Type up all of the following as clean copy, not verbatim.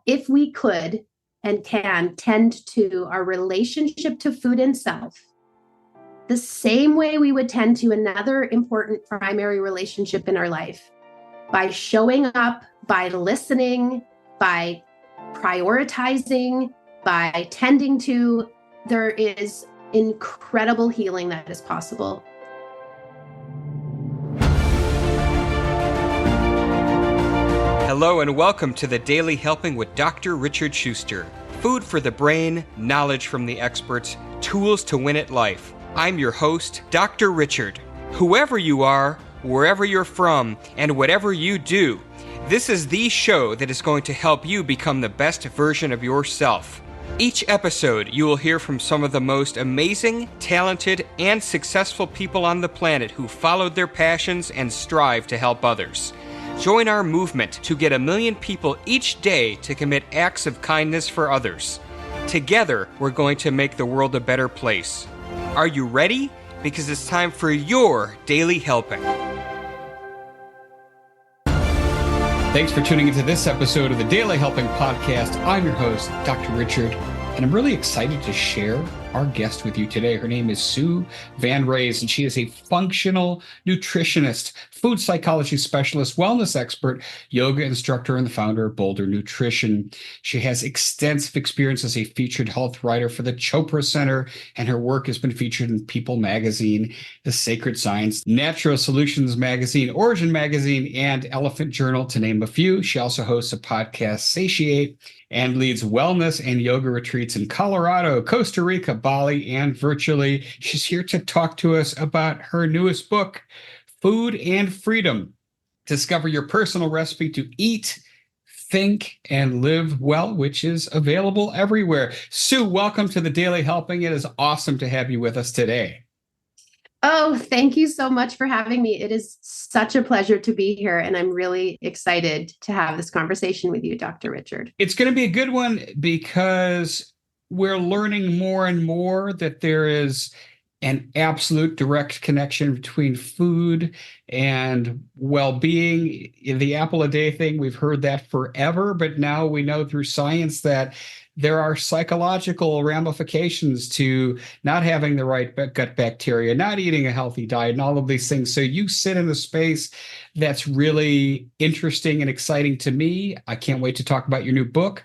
if we could and can tend to our relationship to food and self the same way we would tend to another important primary relationship in our life, by showing up, by listening, by prioritizing, by tending to, there is incredible healing that is possible. Hello and welcome to the Daily Helping with Dr. Richard Schuster. Food for the brain, knowledge from the experts, tools to win at life. I'm your host, Dr. Richard. Whoever you are, wherever you're from, and whatever you do, this is the show that is going to help you become the best version of yourself. Each episode, you will hear from some of the most amazing, talented, and successful people on the planet who followed their passions and strive to help others. Join our movement to get 1 million people each day to commit acts of kindness for others. Together, we're going to make the world a better place. Are you ready? Because it's time for your Daily Helping. Thanks for tuning into this episode of the Daily Helping Podcast. I'm your host, Dr. Richard, and I'm really excited to share our guest with you today. Her name is Sue Van Raes, and she is a functional nutritionist, food psychology specialist, wellness expert, yoga instructor, and the founder of Boulder Nutrition. She has extensive experience as a featured health writer for the Chopra Center, and her work has been featured in People Magazine, The Sacred Science, Natural Solutions Magazine, Origin Magazine, and Elephant Journal, to name a few. She also hosts a podcast, Satiate, and leads wellness and yoga retreats in Colorado, Costa Rica, Bali, and virtually. She's here to talk to us about her newest book, Food and Freedom. Discover your personal recipe to eat, think, and live well, which is available everywhere. Sue, welcome to the Daily Helping. It is awesome to have you with us today. Oh, thank you so much for having me. It is such a pleasure to be here, and I'm really excited to have this conversation with you, Dr. Richard. It's going to be a good one because we're learning more and more that there is an absolute direct connection between food and well-being. The apple a day thing, we've heard that forever, but now we know through science that there are psychological ramifications to not having the right gut bacteria, not eating a healthy diet, and all of these things. So you sit in a space that's really interesting and exciting to me. I can't wait to talk about your new book.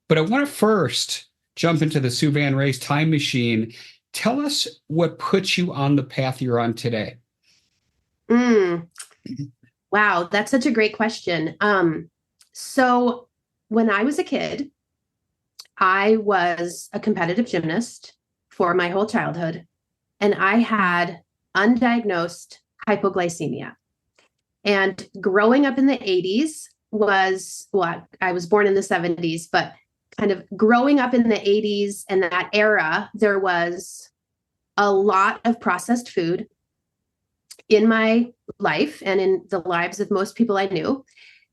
But I want to first jump into the Sue Van Raes time machine. Tell us what puts you on the path you're on today. Wow, that's such a great question. So when I was a kid, I was a competitive gymnast for my whole childhood, and I had undiagnosed hypoglycemia. And growing up in the 80s I was born in the 70s, but kind of growing up in the 80s and that era, there was a lot of processed food in my life and in the lives of most people I knew.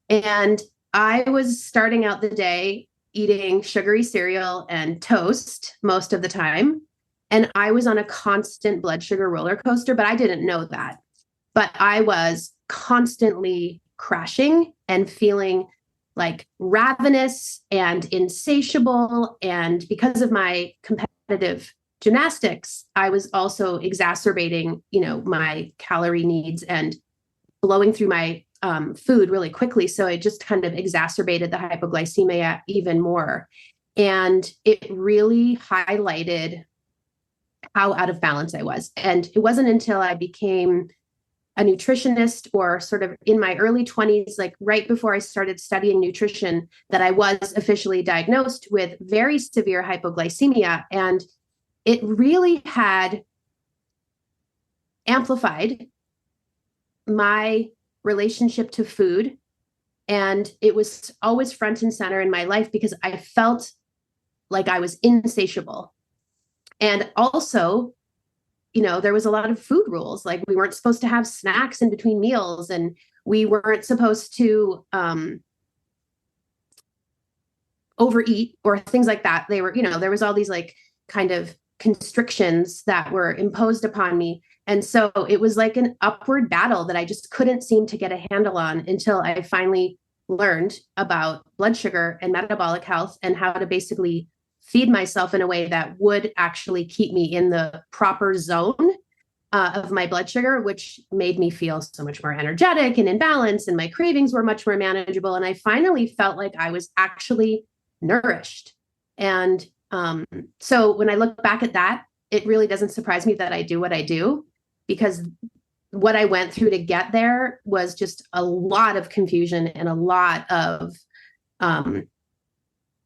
And I was starting out the day eating sugary cereal and toast most of the time. And I was on a constant blood sugar roller coaster, but I didn't know that. But I was constantly crashing and feeling like ravenous and insatiable. And because of my competitive gymnastics, I was also exacerbating, my calorie needs and blowing through my food really quickly. So it just kind of exacerbated the hypoglycemia even more. And it really highlighted how out of balance I was. And it wasn't until I became a nutritionist, or sort of in my early 20s, like right before I started studying nutrition, that I was officially diagnosed with very severe hypoglycemia. And it really had amplified my relationship to food. And it was always front and center in my life because I felt like I was insatiable. And also, there was a lot of food rules. Like we weren't supposed to have snacks in between meals, and we weren't supposed to overeat or things like that. They were, there was all these like kind of constrictions that were imposed upon me. And so it was like an upward battle that I just couldn't seem to get a handle on until I finally learned about blood sugar and metabolic health and how to basically feed myself in a way that would actually keep me in the proper zone of my blood sugar, which made me feel so much more energetic and in balance, and my cravings were much more manageable. And I finally felt like I was actually nourished. And so when I look back at that, it really doesn't surprise me that I do what I do, because what I went through to get there was just a lot of confusion and a lot of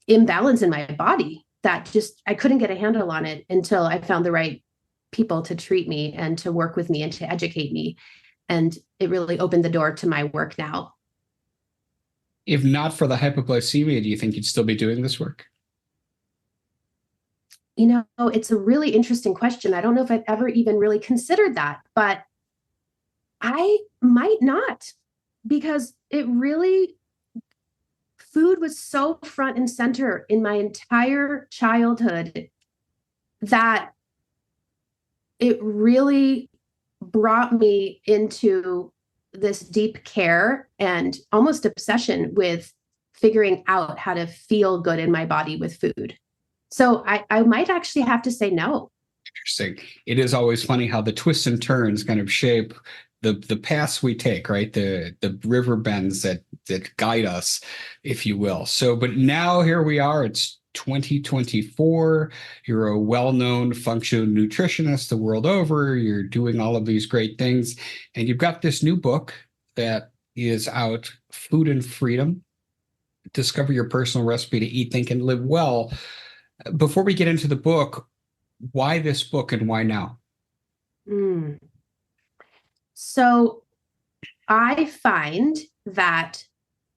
imbalance in my body that just I couldn't get a handle on it until I found the right people to treat me and to work with me and to educate me. And it really opened the door to my work now. If not for the hypoglycemia, do you think you'd still be doing this work? You know, it's a really interesting question. I don't know if I've ever even really considered that, but I might not, because it really, food was so front and center in my entire childhood that it really brought me into this deep care and almost obsession with figuring out how to feel good in my body with food. So I might actually have to say no. Interesting. It is always funny how the twists and turns kind of shape the paths we take, right? The river bends that guide us, if you will. So, but now here we are. It's 2024. You're a well-known functional nutritionist the world over. You're doing all of these great things, and you've got this new book that is out, Food and Freedom: Discover Your Personal Recipe to Eat, Think, and Live Well. Before we get into the book, why this book and why now? So I find that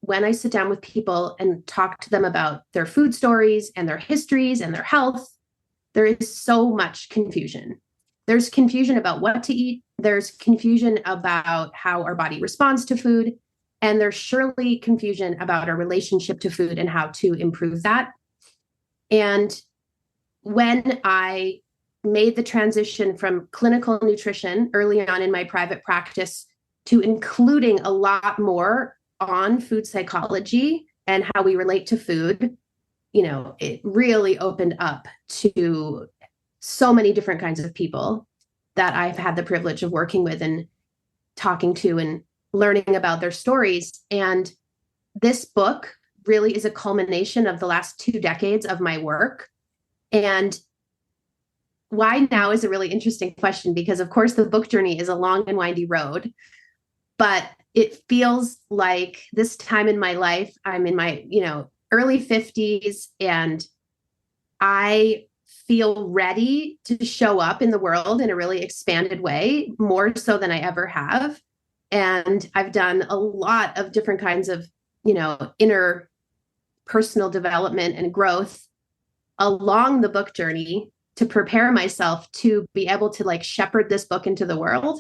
when I sit down with people and talk to them about their food stories and their histories and their health, there is so much confusion. There's confusion about what to eat. There's confusion about how our body responds to food. And there's surely confusion about our relationship to food and how to improve that. And when I made the transition from clinical nutrition early on in my private practice to including a lot more on food psychology and how we relate to food, you know, it really opened up to so many different kinds of people that I've had the privilege of working with and talking to and learning about their stories. And this book really is a culmination of the last 2 decades of my work. And why now is a really interesting question, because of course the book journey is a long and windy road, but it feels like this time in my life, I'm in my, early 50s, and I feel ready to show up in the world in a really expanded way, more so than I ever have. And I've done a lot of different kinds of, inner personal development and growth along the book journey to prepare myself to be able to shepherd this book into the world.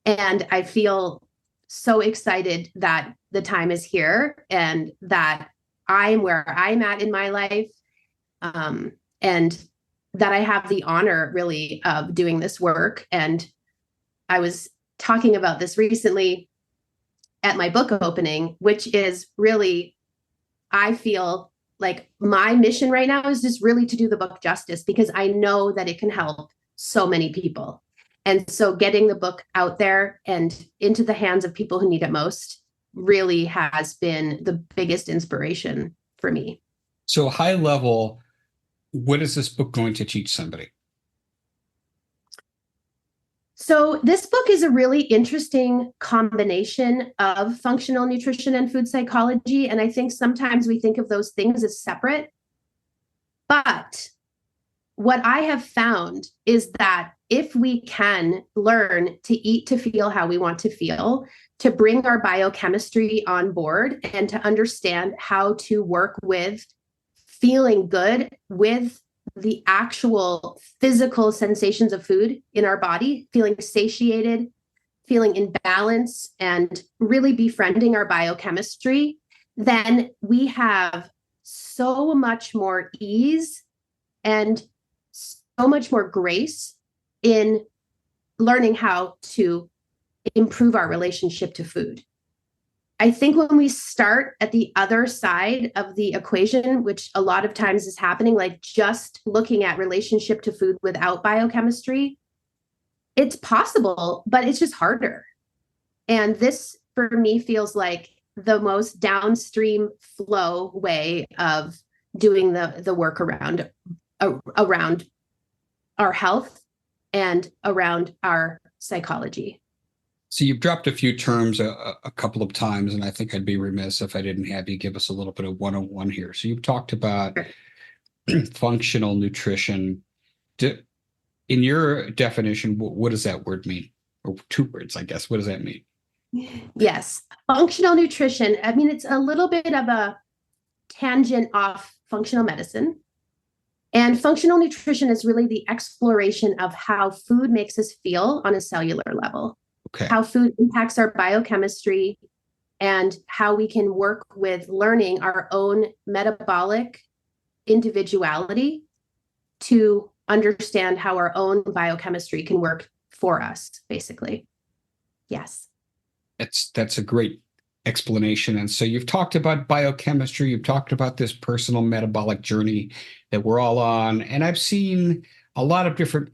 And I feel so excited that the time is here and that I'm where I'm at in my life. And that I have the honor really of doing this work. And I was talking about this recently at my book opening, which is really, I feel like my mission right now is just really to do the book justice, because I know that it can help so many people. And so getting the book out there and into the hands of people who need it most really has been the biggest inspiration for me. So high level, what is this book going to teach somebody? So this book is a really interesting combination of functional nutrition and food psychology. And I think sometimes we think of those things as separate. But what I have found is that if we can learn to eat to feel how we want to feel, to bring our biochemistry on board, and to understand how to work with feeling good with the actual physical sensations of food in our body, feeling satiated, feeling in balance, and really befriending our biochemistry, then we have so much more ease and so much more grace in learning how to improve our relationship to food. I think when we start at the other side of the equation, which a lot of times is happening, like just looking at relationship to food without biochemistry, it's possible, but it's just harder. And this, for me, feels like the most downstream flow way of doing the work around our health and around our psychology. So you've dropped a few terms a couple of times, and I think I'd be remiss if I didn't have you give us a little bit of 101 here. So you've talked about functional nutrition. In your definition, what does that word mean? Or two words, I guess. What does that mean? Yes. Functional nutrition. I mean, it's a little bit of a tangent off functional medicine. And functional nutrition is really the exploration of how food makes us feel on a cellular level, how food impacts our biochemistry, and how we can work with learning our own metabolic individuality to understand how our own biochemistry can work for us, basically. Yes. That's a great explanation. And so you've talked about biochemistry, you've talked about this personal metabolic journey that we're all on. And I've seen a lot of different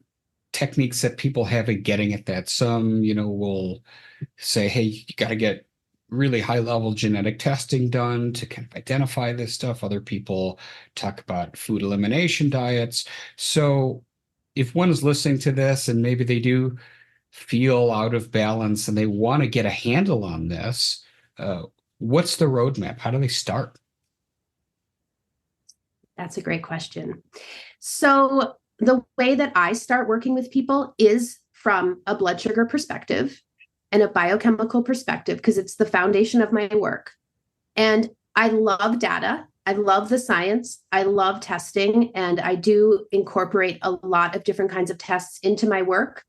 techniques that people have at getting at that. Some, will say, hey, you got to get really high level genetic testing done to kind of identify this stuff. Other people talk about food elimination diets. So if one is listening to this and maybe they do feel out of balance and they want to get a handle on this, what's the roadmap? How do they start? That's a great question. So the way that I start working with people is from a blood sugar perspective and a biochemical perspective, because it's the foundation of my work. And I love data. I love the science. I love testing. And I do incorporate a lot of different kinds of tests into my work.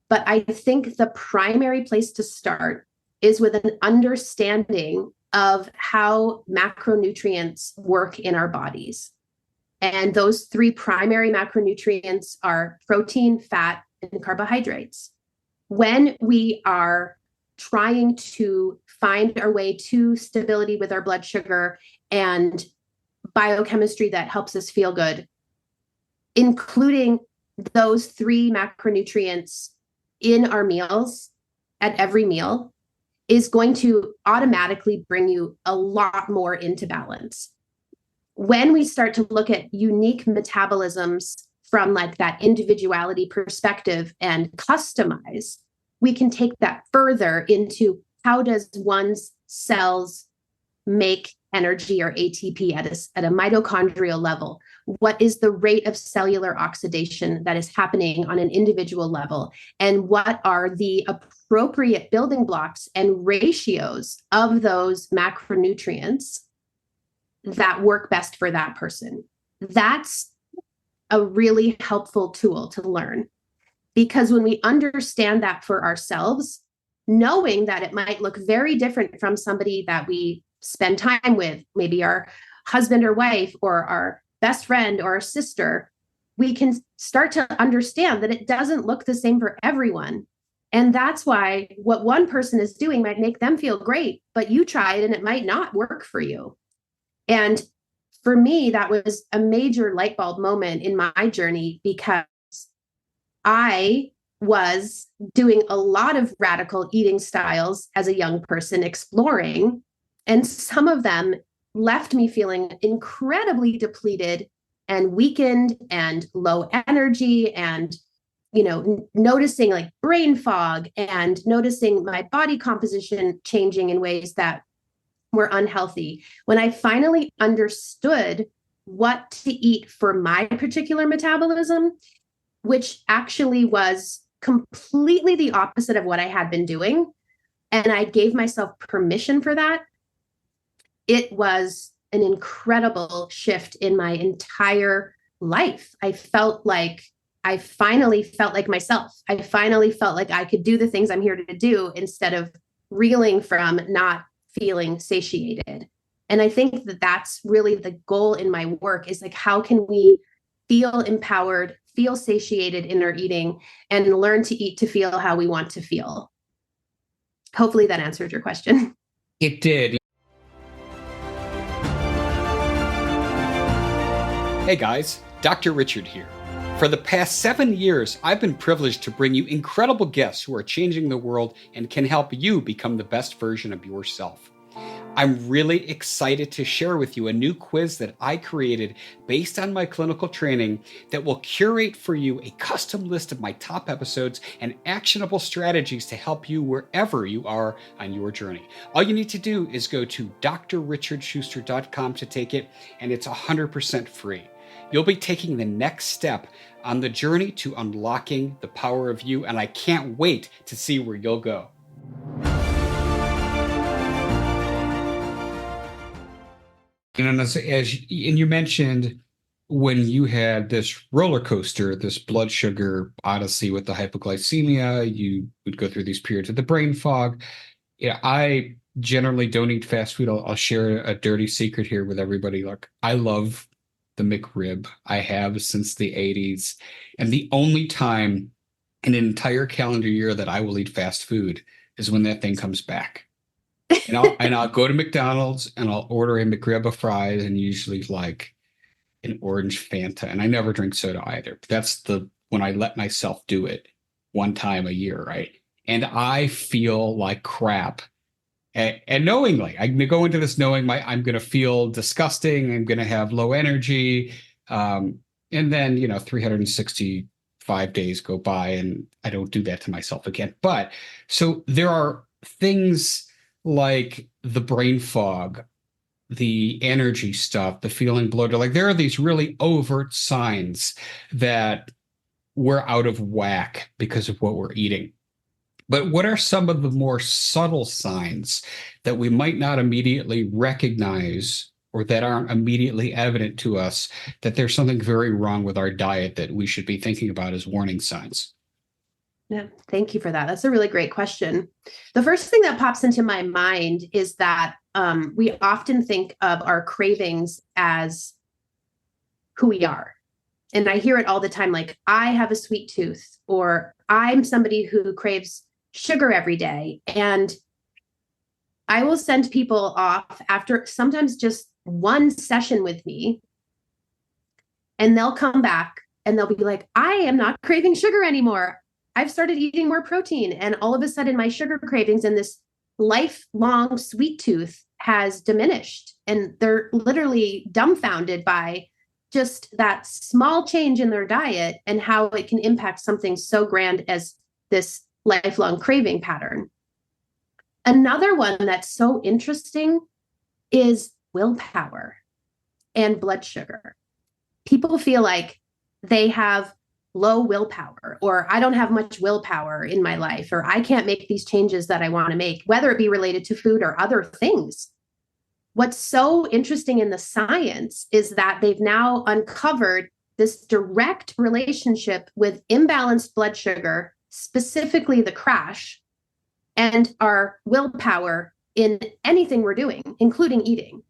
But I think the primary place to start is with an understanding of how macronutrients work in our bodies. And those three primary macronutrients are protein, fat, and carbohydrates. When we are trying to find our way to stability with our blood sugar and biochemistry that helps us feel good, including those three macronutrients in our meals at every meal is going to automatically bring you a lot more into balance. When we start to look at unique metabolisms from like that individuality perspective and customize, we can take that further into how does one's cells make energy or ATP at a mitochondrial level? What is the rate of cellular oxidation that is happening on an individual level? And what are the appropriate building blocks and ratios of those macronutrients that work best for that person? That's a really helpful tool to learn, because when we understand that for ourselves, knowing that it might look very different from somebody that we spend time with, maybe our husband or wife or our best friend or our sister, we can start to understand that it doesn't look the same for everyone. And that's why what one person is doing might make them feel great, but you try it and it might not work for you. And for me, that was a major light bulb moment in my journey, because I was doing a lot of radical eating styles as a young person, exploring, and some of them left me feeling incredibly depleted and weakened and low energy, and noticing like brain fog and noticing my body composition changing in ways that were unhealthy. When I finally understood what to eat for my particular metabolism, which actually was completely the opposite of what I had been doing, and I gave myself permission for that, it was an incredible shift in my entire life. I finally felt like myself. I finally felt like I could do the things I'm here to do instead of reeling from not feeling satiated. And I think that that's really the goal in my work, is like, how can we feel empowered, feel satiated in our eating, and learn to eat to feel how we want to feel? Hopefully that answered your question. It did. Hey guys, Dr. Richard here. For the past 7 years, I've been privileged to bring you incredible guests who are changing the world and can help you become the best version of yourself. I'm really excited to share with you a new quiz that I created based on my clinical training that will curate for you a custom list of my top episodes and actionable strategies to help you wherever you are on your journey. All you need to do is go to drrichardschuster.com to take it, and it's 100% free. You'll be taking the next step on the journey to unlocking the power of you, and I can't wait to see where you'll go. And you mentioned when you had this roller coaster, this blood sugar odyssey with the hypoglycemia, you would go through these periods of the brain fog. Yeah, I generally don't eat fast food. I'll share a dirty secret here with everybody. Look, I love the McRib. I have since the 80s. And the only time in an entire calendar year that I will eat fast food is when that thing comes back. And I'll go to McDonald's and I'll order a McRib of fries and usually like an orange Fanta. And I never drink soda either. But that's when I let myself do it one time a year, right? And I feel like crap. And knowingly, I go into this knowing I'm going to feel disgusting. I'm going to have low energy. And then, 365 days go by and I don't do that to myself again. But so there are things like the brain fog, the energy stuff, the feeling bloated. Like there are these really overt signs that we're out of whack because of what we're eating. But what are some of the more subtle signs that we might not immediately recognize or that aren't immediately evident to us that there's something very wrong with our diet that we should be thinking about as warning signs? Yeah, thank you for that. That's a really great question. The first thing that pops into my mind is that we often think of our cravings as who we are. And I hear it all the time, like, I have a sweet tooth, or I'm somebody who craves sugar every day. And I will send people off after sometimes just one session with me, and they'll come back and they'll be like, I am not craving sugar anymore. I've started eating more protein, and all of a sudden my sugar cravings and this lifelong sweet tooth has diminished. And they're literally dumbfounded by just that small change in their diet and how it can impact something so grand as this lifelong craving pattern. Another one that's so interesting is willpower and blood sugar. People feel like they have low willpower, or I don't have much willpower in my life, or I can't make these changes that I want to make, whether it be related to food or other things. What's so interesting in the science is that they've now uncovered this direct relationship with imbalanced blood sugar, specifically the crash, and our willpower in anything we're doing, including eating.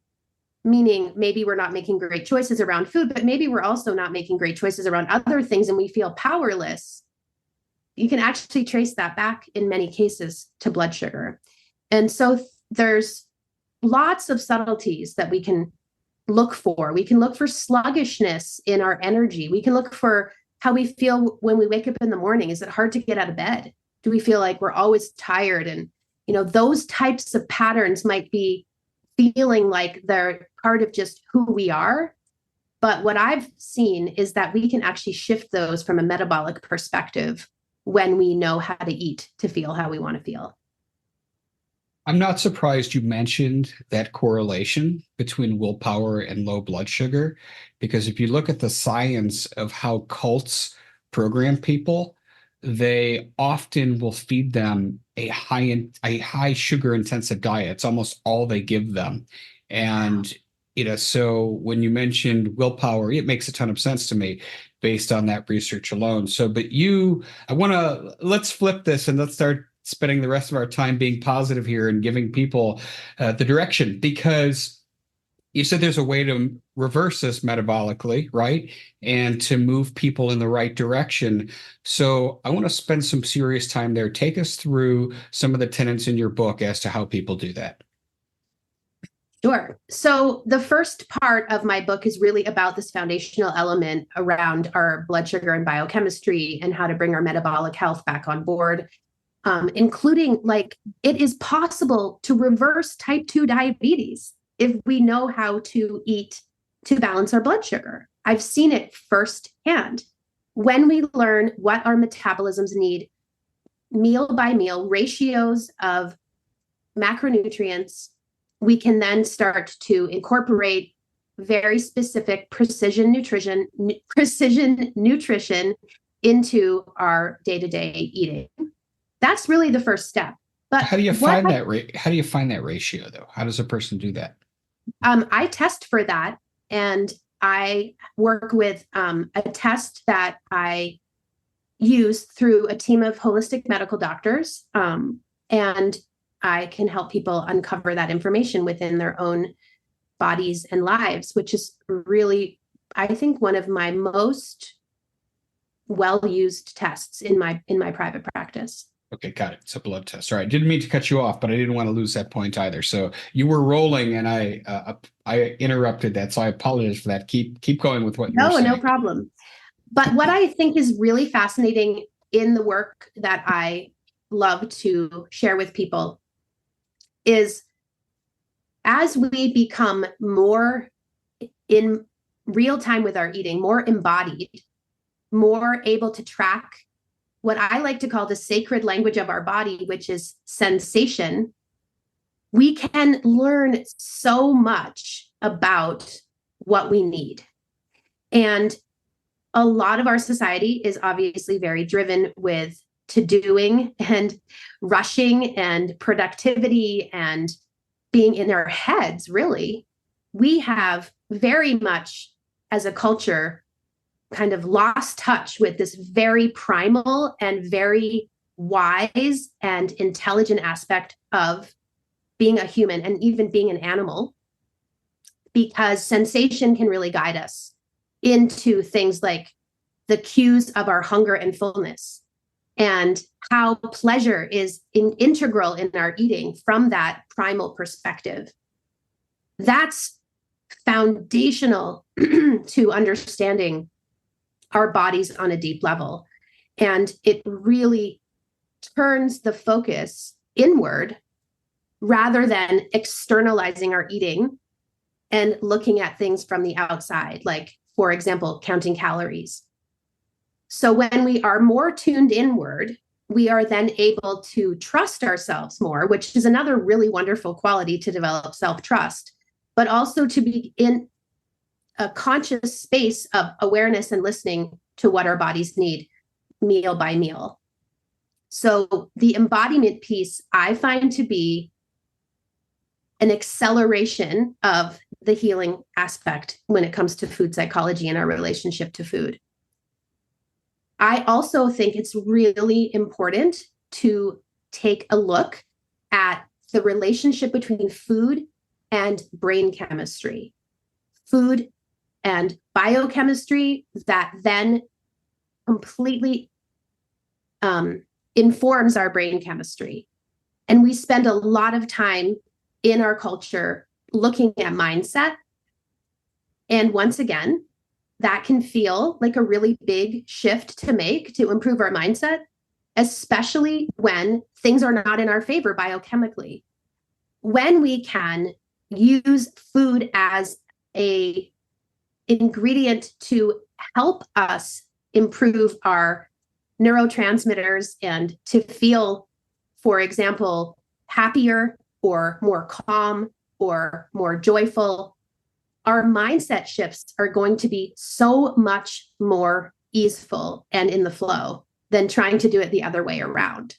Meaning maybe we're not making great choices around food, but maybe we're also not making great choices around other things and we feel powerless. You can actually trace that back in many cases to blood sugar. And so there's lots of subtleties that we can look for. We can look for sluggishness in our energy. We can look for how we feel when we wake up in the morning. Is it hard to get out of bed? Do we feel like we're always tired? And, those types of patterns might be feeling like they're part of just who we are. But what I've seen is that we can actually shift those from a metabolic perspective when we know how to eat to feel how we want to feel. I'm not surprised you mentioned that correlation between willpower and low blood sugar, because if you look at the science of how cults program people, they often will feed them a high sugar intensive diet. It's almost all they give them. And, so when you mentioned willpower, it makes a ton of sense to me based on that research alone. So, but let's flip this and let's start spending the rest of our time being positive here and giving people the direction, because you said there's a way to reverse this metabolically, right? And to move people in the right direction. So I want to spend some serious time there. Take us through some of the tenets in your book as to how people do that. Sure. So the first part of my book is really about this foundational element around our blood sugar and biochemistry and how to bring our metabolic health back on board, including like it is possible to reverse type 2 diabetes if we know how to eat to balance our blood sugar. I've seen it firsthand. When we learn what our metabolisms need, meal by meal, ratios of macronutrients, we can then start to incorporate very specific precision nutrition into our day-to-day eating. That's really the first step. But how do you find how do you find that ratio though? How does a person do that? I test for that, and I work with a test that I use through a team of holistic medical doctors, and I can help people uncover that information within their own bodies and lives, which is really, I think, one of my most well-used tests in my private practice. Okay, got it. It's a blood test. All right. Didn't mean to cut you off, but I didn't want to lose that point either. So you were rolling, and I interrupted that. So I apologize for that. Keep going with what you were saying. No problem. But what I think is really fascinating in the work that I love to share with people is as we become more in real time with our eating, more embodied, more able to track what I like to call the sacred language of our body, which is sensation, we can learn so much about what we need. And a lot of our society is obviously very driven with to-doing and rushing and productivity and being in our heads, really. We have very much, as a culture, kind of lost touch with this very primal and very wise and intelligent aspect of being a human and even being an animal, because sensation can really guide us into things like the cues of our hunger and fullness, and how pleasure is integral in our eating from that primal perspective. That's foundational to understanding our bodies on a deep level. And it really turns the focus inward rather than externalizing our eating and looking at things from the outside, like, for example, counting calories. So when we are more tuned inward, we are then able to trust ourselves more, which is another really wonderful quality to develop self-trust, but also to be in a conscious space of awareness and listening to what our bodies need meal by meal. So the embodiment piece I find to be an acceleration of the healing aspect when it comes to food psychology and our relationship to food. I also think it's really important to take a look at the relationship between food and brain chemistry. Food and biochemistry that then completely informs our brain chemistry. And we spend a lot of time in our culture looking at mindset. And once again, that can feel like a really big shift to make to improve our mindset, especially when things are not in our favor biochemically. When we can use food as an ingredient to help us improve our neurotransmitters and to feel, for example, happier or more calm or more joyful, our mindset shifts are going to be so much more easeful and in the flow than trying to do it the other way around.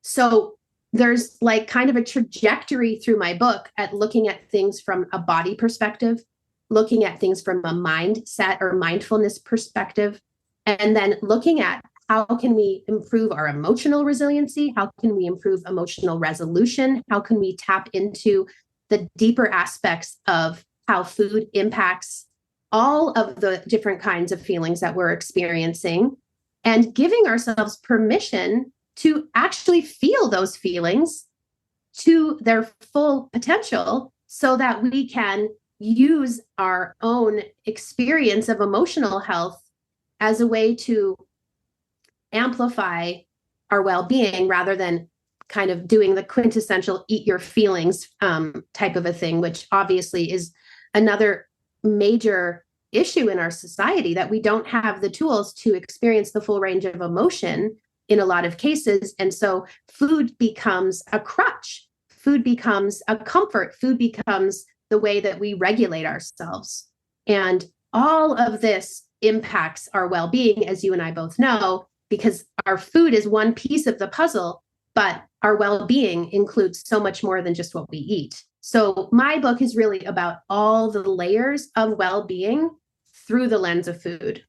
So there's like kind of a trajectory through my book at looking at things from a body perspective, looking at things from a mindset or mindfulness perspective, and then looking at how can we improve our emotional resiliency? How can we improve emotional resolution? How can we tap into the deeper aspects of how food impacts all of the different kinds of feelings that we're experiencing, and giving ourselves permission to actually feel those feelings to their full potential so that we can use our own experience of emotional health as a way to amplify our well-being rather than kind of doing the quintessential eat your feelings type of a thing, which obviously is another major issue in our society, that we don't have the tools to experience the full range of emotion in a lot of cases. And so food becomes a crutch, food becomes a comfort, food becomes the way that we regulate ourselves. And all of this impacts our well-being, as you and I both know, because our food is one piece of the puzzle, but our well-being includes so much more than just what we eat. So my book is really about all the layers of well-being through the lens of food.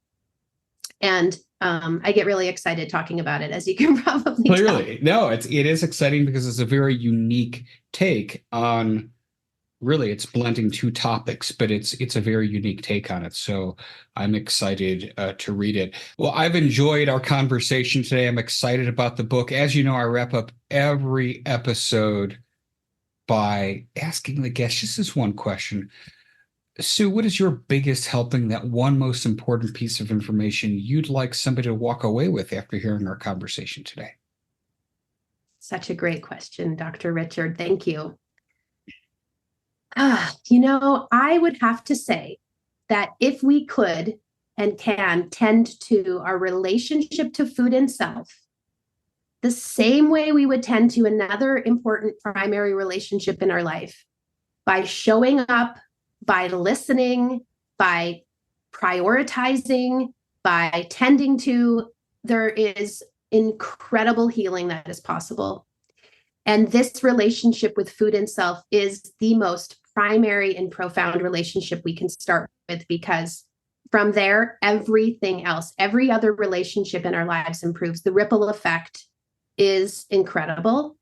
And I get really excited talking about it, as you can probably Clearly. tell. No, it is exciting because it's a very unique take on, really, it's blending two topics, but it's a very unique take on it. So I'm excited to read it. Well, I've enjoyed our conversation today. I'm excited about the book. As you know, I wrap up every episode by asking the guest just this one question. Sue, what is your biggest helping, that one most important piece of information you'd like somebody to walk away with after hearing our conversation today? Such a great question, Dr. Richard. Thank you. I would have to say that if we could and can tend to our relationship to food and self the same way we would tend to another important primary relationship in our life, by showing up, by listening, by prioritizing, by tending to, there is incredible healing that is possible. And this relationship with food and self is the most primary and profound relationship we can start with, because from there, everything else, every other relationship in our lives improves. The ripple effect is incredible.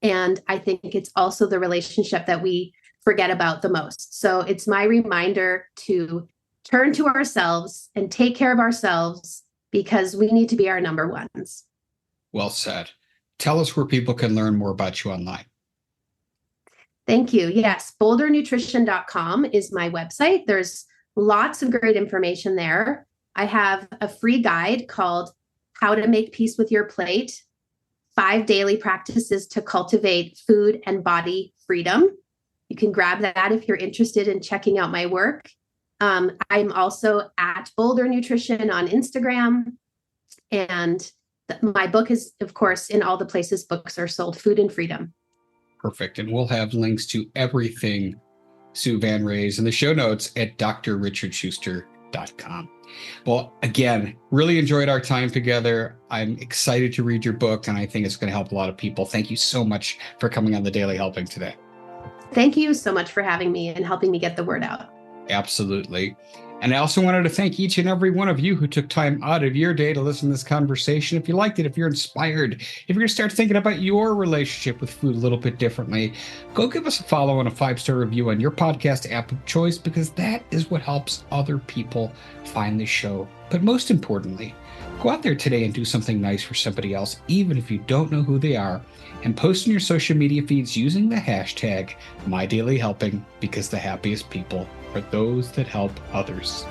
And I think it's also the relationship that we forget about the most. So it's my reminder to turn to ourselves and take care of ourselves, because we need to be our number ones. Well said. Tell us where people can learn more about you online. Thank you. Yes, bouldernutrition.com is my website. There's lots of great information there. I have a free guide called How to Make Peace with Your Plate, 5 daily practices to cultivate food and body freedom. You can grab that if you're interested in checking out my work. I'm also at Boulder Nutrition on Instagram. And my book is, of course, in all the places books are sold, Food and Freedom. Perfect. And we'll have links to everything Sue Van Raes in the show notes at drrichardschuster.com. Well, again, really enjoyed our time together. I'm excited to read your book, and I think it's going to help a lot of people. Thank you so much for coming on the Daily Helping today. Thank you so much for having me and helping me get the word out. Absolutely. And I also wanted to thank each and every one of you who took time out of your day to listen to this conversation. If you liked it, if you're inspired, if you're going to start thinking about your relationship with food a little bit differently, go give us a follow and a 5-star review on your podcast app of choice, because that is what helps other people find the show. But most importantly, go out there today and do something nice for somebody else, even if you don't know who they are, and post in your social media feeds using the hashtag MyDailyHelping, because the happiest people are those that help others.